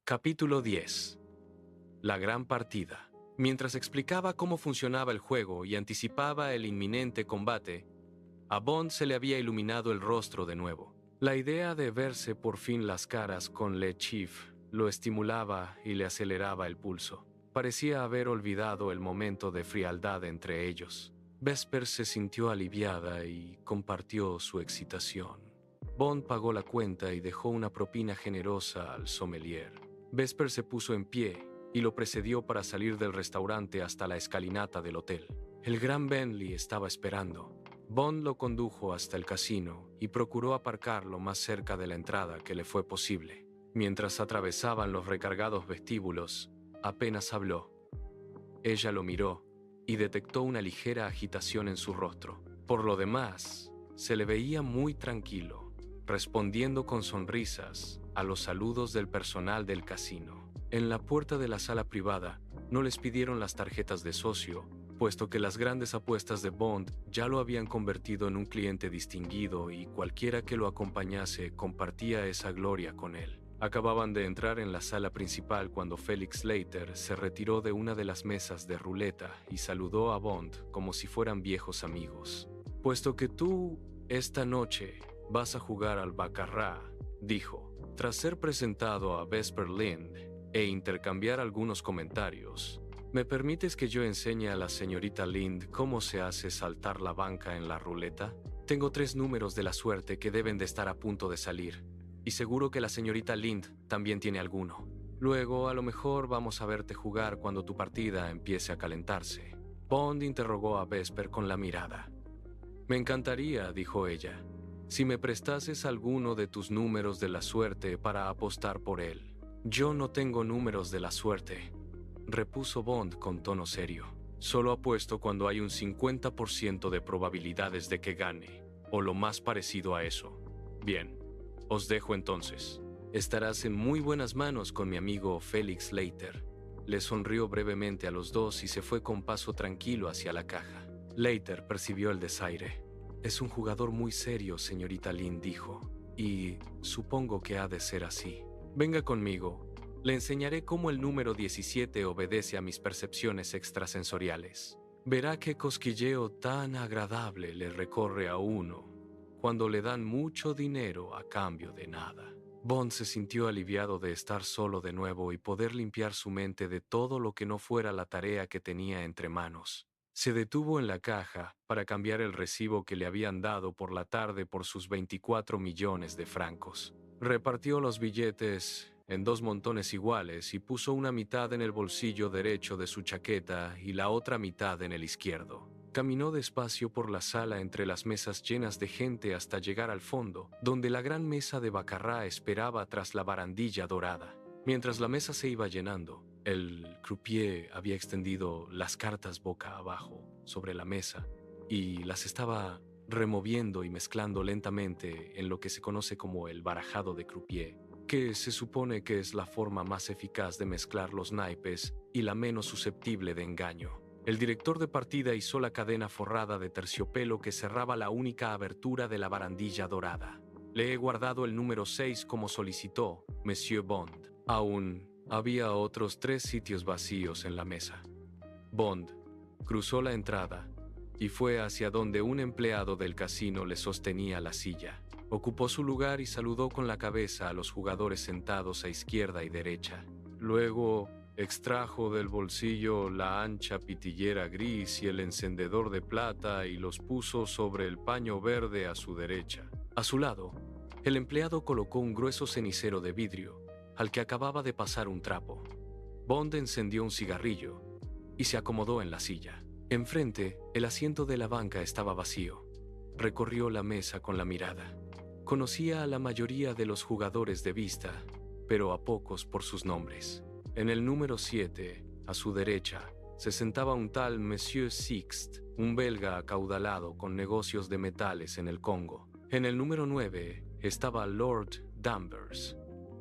Capítulo 10. La gran partida. Mientras explicaba cómo funcionaba el juego y anticipaba el inminente combate, a Bond se le había iluminado el rostro de nuevo. La idea de verse por fin las caras con Le Chiffre lo estimulaba y le aceleraba el pulso. Parecía haber olvidado el momento de frialdad entre ellos. Vesper se sintió aliviada y compartió su excitación. Bond pagó la cuenta y dejó una propina generosa al sommelier. Vesper se puso en pie y lo precedió para salir del restaurante hasta la escalinata del hotel. El gran Bentley estaba esperando. Bond lo condujo hasta el casino y procuró aparcar lo más cerca de la entrada que le fue posible. Mientras atravesaban los recargados vestíbulos, apenas habló. Ella lo miró y detectó una ligera agitación en su rostro. Por lo demás, se le veía muy tranquilo, respondiendo con sonrisas a los saludos del personal del casino. En la puerta de la sala privada no les pidieron las tarjetas de socio, puesto que las grandes apuestas de Bond ya lo habían convertido en un cliente distinguido y cualquiera que lo acompañase compartía esa gloria con él. Acababan de entrar en la sala principal cuando Felix Leiter se retiró de una de las mesas de ruleta y saludó a Bond como si fueran viejos amigos. «Puesto que tú, esta noche, vas a jugar al baccarat», dijo. Tras ser presentado a Vesper Lynd e intercambiar algunos comentarios, «¿Me permites que yo enseñe a la señorita Lynd cómo se hace saltar la banca en la ruleta? Tengo 3 números de la suerte que deben de estar a punto de salir, y seguro que la señorita Lynd también tiene alguno. Luego, a lo mejor vamos a verte jugar cuando tu partida empiece a calentarse». Bond interrogó a Vesper con la mirada. «Me encantaría», dijo ella, «si me prestases alguno de tus números de la suerte para apostar por él». «Yo no tengo números de la suerte», repuso Bond con tono serio. «Solo apuesto cuando hay un 50% de probabilidades de que gane, o lo más parecido a eso. Bien, os dejo entonces. Estarás en muy buenas manos con mi amigo Felix Leiter». Le sonrió brevemente a los dos y se fue con paso tranquilo hacia la caja. Leiter percibió el desaire. «Es un jugador muy serio, señorita Lynd», dijo, «y supongo que ha de ser así. Venga conmigo. Le enseñaré cómo el número 17 obedece a mis percepciones extrasensoriales. Verá qué cosquilleo tan agradable le recorre a uno cuando le dan mucho dinero a cambio de nada». Bond se sintió aliviado de estar solo de nuevo y poder limpiar su mente de todo lo que no fuera la tarea que tenía entre manos. Se detuvo en la caja para cambiar el recibo que le habían dado por la tarde por sus 24 millones de francos. Repartió los billetes en 2 montones iguales y puso una mitad en el bolsillo derecho de su chaqueta y la otra mitad en el izquierdo. Caminó despacio por la sala entre las mesas llenas de gente hasta llegar al fondo, donde la gran mesa de baccarat esperaba tras la barandilla dorada. Mientras la mesa se iba llenando, el croupier había extendido las cartas boca abajo sobre la mesa y las estaba removiendo y mezclando lentamente en lo que se conoce como el barajado de croupier, que se supone que es la forma más eficaz de mezclar los naipes y la menos susceptible de engaño. El director de partida izó la cadena forrada de terciopelo que cerraba la única abertura de la barandilla dorada. «Le he guardado el número 6 como solicitó, Monsieur Bond». Aún había otros 3 sitios vacíos en la mesa. Bond cruzó la entrada y fue hacia donde un empleado del casino le sostenía la silla. Ocupó su lugar y saludó con la cabeza a los jugadores sentados a izquierda y derecha. Luego extrajo del bolsillo la ancha pitillera gris y el encendedor de plata y los puso sobre el paño verde a su derecha. A su lado, el empleado colocó un grueso cenicero de vidrio, al que acababa de pasar un trapo. Bond encendió un cigarrillo y se acomodó en la silla. Enfrente, el asiento de la banca estaba vacío. Recorrió la mesa con la mirada. Conocía a la mayoría de los jugadores de vista, pero a pocos por sus nombres. En el número 7, a su derecha, se sentaba un tal Monsieur Sixt, un belga acaudalado con negocios de metales en el Congo. En el número 9 estaba Lord Danvers,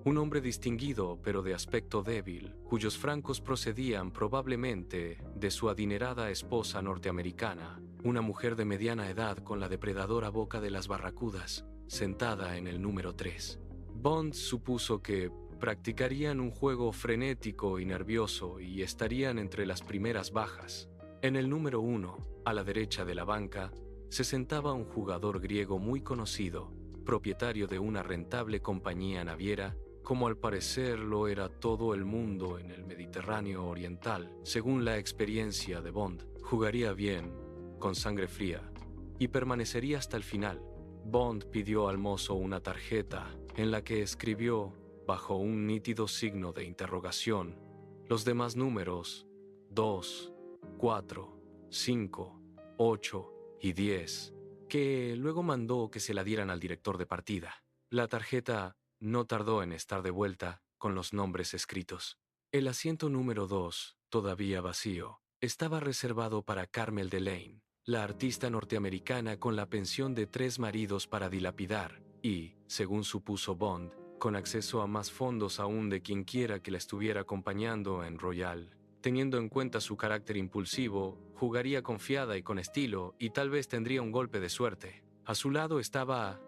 un hombre distinguido pero de aspecto débil, cuyos francos procedían probablemente de su adinerada esposa norteamericana, una mujer de mediana edad con la depredadora boca de las barracudas, sentada en el número 3. Bond supuso que practicarían un juego frenético y nervioso y estarían entre las primeras bajas. En el número 1, a la derecha de la banca, se sentaba un jugador griego muy conocido, propietario de una rentable compañía naviera, como al parecer lo era todo el mundo en el Mediterráneo oriental. Según la experiencia de Bond, jugaría bien, con sangre fría, y permanecería hasta el final. Bond pidió al mozo una tarjeta en la que escribió, bajo un nítido signo de interrogación, los demás números 2, 4, 5, 8 y 10, que luego mandó que se la dieran al director de partida. La tarjeta no tardó en estar de vuelta con los nombres escritos. El asiento número 2, todavía vacío, estaba reservado para Carmel Delane, la artista norteamericana con la pensión de 3 maridos para dilapidar y, según supuso Bond, con acceso a más fondos aún de quien quiera que la estuviera acompañando en Royal. Teniendo en cuenta su carácter impulsivo, jugaría confiada y con estilo y tal vez tendría un golpe de suerte. A su lado estaba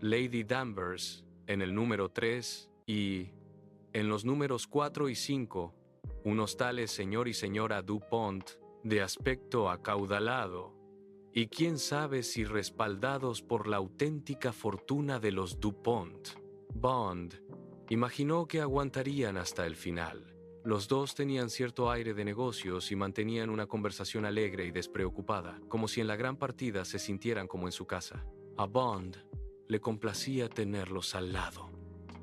Lady Danvers en el número 3 y, en los números 4 y 5, unos tales señor y señora Dupont de aspecto acaudalado y quién sabe si respaldados por la auténtica fortuna de los Dupont. Bond imaginó que aguantarían hasta el final. Los dos tenían cierto aire de negocios y mantenían una conversación alegre y despreocupada, como si en la gran partida se sintieran como en su casa. A Bond le complacía tenerlos al lado.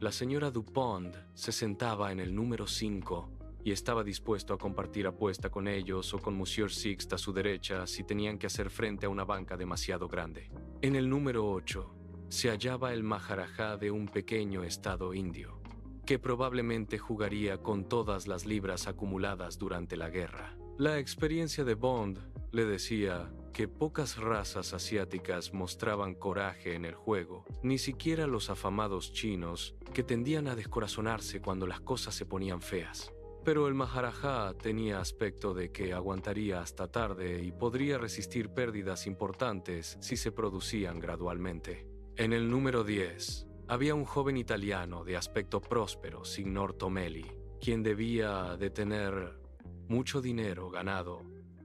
La señora Dupont se sentaba en el número 5 y estaba dispuesto a compartir apuesta con ellos o con Monsieur Sixt a su derecha si tenían que hacer frente a una banca demasiado grande. En el número 8 se hallaba el Maharajá de un pequeño estado indio, que probablemente jugaría con todas las libras acumuladas durante la guerra. La experiencia de Bond le decía que pocas razas asiáticas mostraban coraje en el juego, ni siquiera los afamados chinos, que tendían a descorazonarse cuando las cosas se ponían feas. Pero el Maharajá tenía aspecto de que aguantaría hasta tarde y podría resistir pérdidas importantes si se producían gradualmente. En el número 10 había un joven italiano de aspecto próspero, Signor Tomeli, quien debía de tener mucho dinero ganado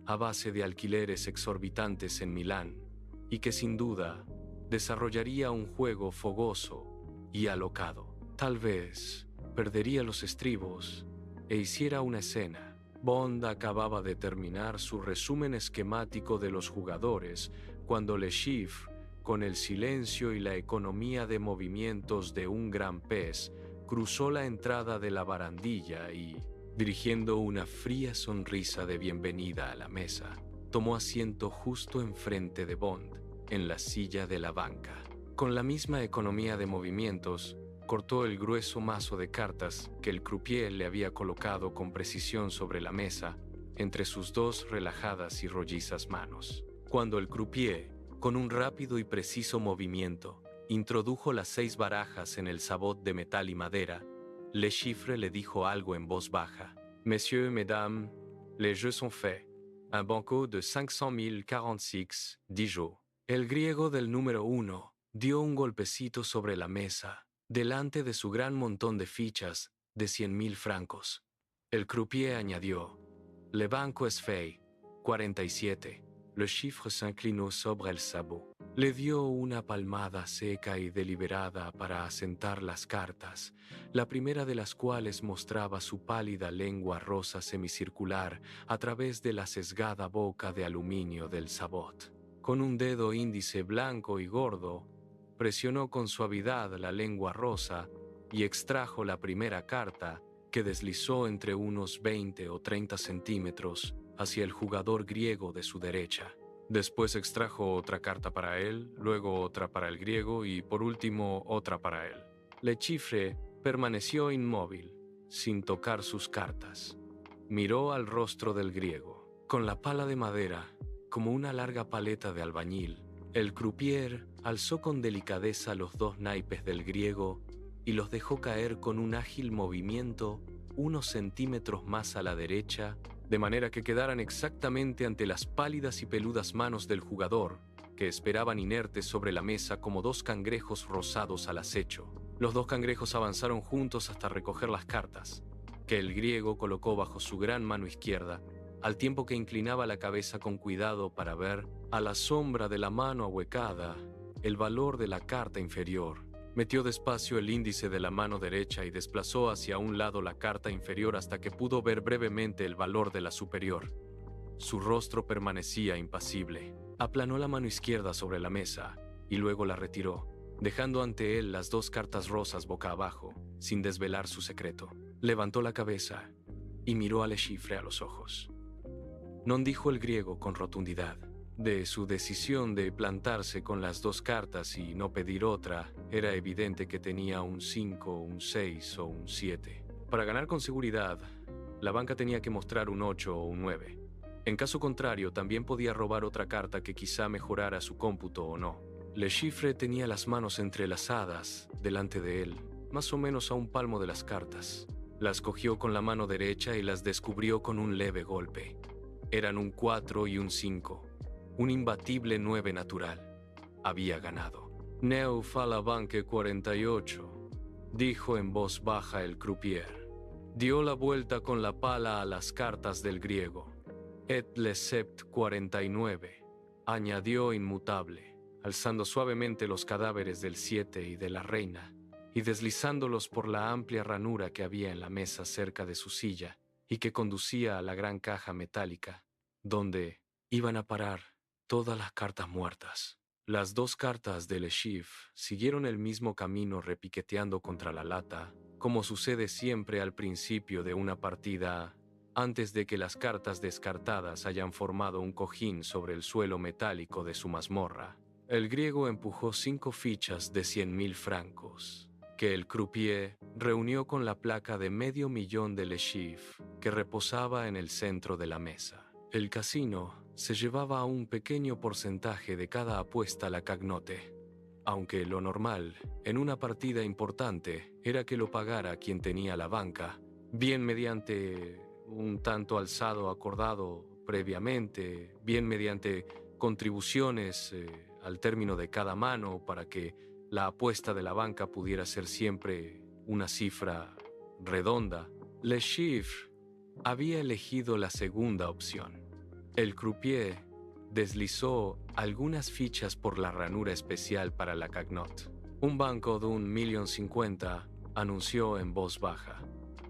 a base de alquileres exorbitantes en Milán y que sin duda desarrollaría un juego fogoso y alocado. Tal vez perdería los estribos e hiciera una escena. Bond acababa de terminar su resumen esquemático de los jugadores cuando Le Chiffre, con el silencio y la economía de movimientos de un gran pez, cruzó la entrada de la barandilla y, dirigiendo una fría sonrisa de bienvenida a la mesa, tomó asiento justo enfrente de Bond, en la silla de la banca. Con la misma economía de movimientos, cortó el grueso mazo de cartas que el croupier le había colocado con precisión sobre la mesa entre sus dos relajadas y rollizas manos. Cuando el croupier, con un rápido y preciso movimiento, introdujo las 6 barajas en el sabot de metal y madera, Le Chiffre le dijo algo en voz baja. «Messieurs, mesdames, les jeux sont faits. Un banco de 500.046, Dijon». El griego del número 1 dio un golpecito sobre la mesa, delante de su gran montón de fichas de 100.000 francos. El croupier añadió, «Le banco es fait, 47». Le Chiffre s'inclinó sobre el sabot. Le dio una palmada seca y deliberada para asentar las cartas, la primera de las cuales mostraba su pálida lengua rosa semicircular a través de la sesgada boca de aluminio del sabot. Con un dedo índice blanco y gordo, presionó con suavidad la lengua rosa y extrajo la primera carta, que deslizó entre unos 20 o 30 centímetros hacia el jugador griego de su derecha. Después extrajo otra carta para él, luego otra para el griego y por último otra para él. Le Chiffre permaneció inmóvil, sin tocar sus cartas. Miró al rostro del griego. Con la pala de madera, como una larga paleta de albañil, el croupier alzó con delicadeza los 2 naipes del griego y los dejó caer con un ágil movimiento unos centímetros más a la derecha, de manera que quedaran exactamente ante las pálidas y peludas manos del jugador, que esperaban inertes sobre la mesa como 2 cangrejos rosados al acecho. Los dos cangrejos avanzaron juntos hasta recoger las cartas, que el griego colocó bajo su gran mano izquierda, al tiempo que inclinaba la cabeza con cuidado para ver, a la sombra de la mano ahuecada, el valor de la carta inferior. Metió despacio el índice de la mano derecha y desplazó hacia un lado la carta inferior hasta que pudo ver brevemente el valor de la superior. Su rostro permanecía impasible. Aplanó la mano izquierda sobre la mesa y luego la retiró, dejando ante él las dos cartas rosas boca abajo, sin desvelar su secreto. Levantó la cabeza y miró a Le Chiffre a los ojos. Non, dijo el griego con rotundidad. De su decisión de plantarse con las dos cartas y no pedir otra, era evidente que tenía un 5, un 6 o un 7. Para ganar con seguridad, la banca tenía que mostrar un 8 o un 9. En caso contrario, también podía robar otra carta que quizá mejorara su cómputo o no. Le Chiffre tenía las manos entrelazadas delante de él, más o menos a un palmo de las cartas. Las cogió con la mano derecha y las descubrió con un leve golpe. Eran un 4 y un 5. Un imbatible 9 natural. Había ganado. «Neu fa la banque 48», dijo en voz baja el croupier. Dio la vuelta con la pala a las cartas del griego. «Et le sept 49», añadió inmutable, alzando suavemente los cadáveres del 7 y de la reina, y deslizándolos por la amplia ranura que había en la mesa cerca de su silla y que conducía a la gran caja metálica, donde iban a parar todas las cartas muertas. Las dos cartas de Le Chiffre siguieron el mismo camino repiqueteando contra la lata, como sucede siempre al principio de una partida, antes de que las cartas descartadas hayan formado un cojín sobre el suelo metálico de su mazmorra. El griego empujó 5 fichas de 100.000 francos, que el croupier reunió con la placa de $500,000 de Le Chiffre que reposaba en el centro de la mesa. El casino se llevaba un pequeño porcentaje de cada apuesta a la cagnotte, aunque lo normal en una partida importante era que lo pagara quien tenía la banca, bien mediante un tanto alzado acordado previamente, bien mediante contribuciones al término de cada mano para que la apuesta de la banca pudiera ser siempre una cifra redonda. Le Chiffre había elegido la segunda opción. El croupier deslizó algunas fichas por la ranura especial para la cagnotte. Un banco de $1,050,000, anunció en voz baja.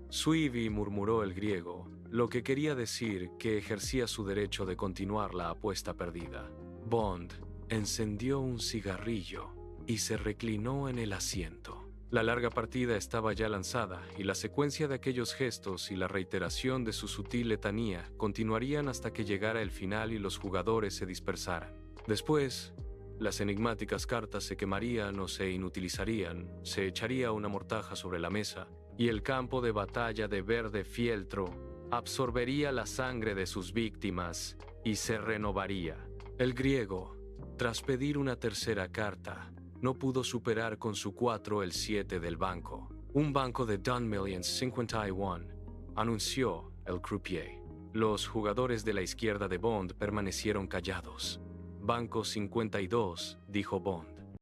Suivi, murmuró el griego, lo que quería decir que ejercía su derecho de continuar la apuesta perdida. Bond encendió un cigarrillo y se reclinó en el asiento. La larga partida estaba ya lanzada y la secuencia de aquellos gestos y la reiteración de su sutil letanía continuarían hasta que llegara el final y los jugadores se dispersaran. Después, las enigmáticas cartas se quemarían o se inutilizarían, se echaría una mortaja sobre la mesa y el campo de batalla de verde fieltro absorbería la sangre de sus víctimas y se renovaría. El griego, tras pedir una tercera carta, no pudo superar con su 4 el 7 del banco. Un banco de $2,051,000, anunció el croupier. Los jugadores de la izquierda de Bond permanecieron callados. Banco 52, dijo Bond.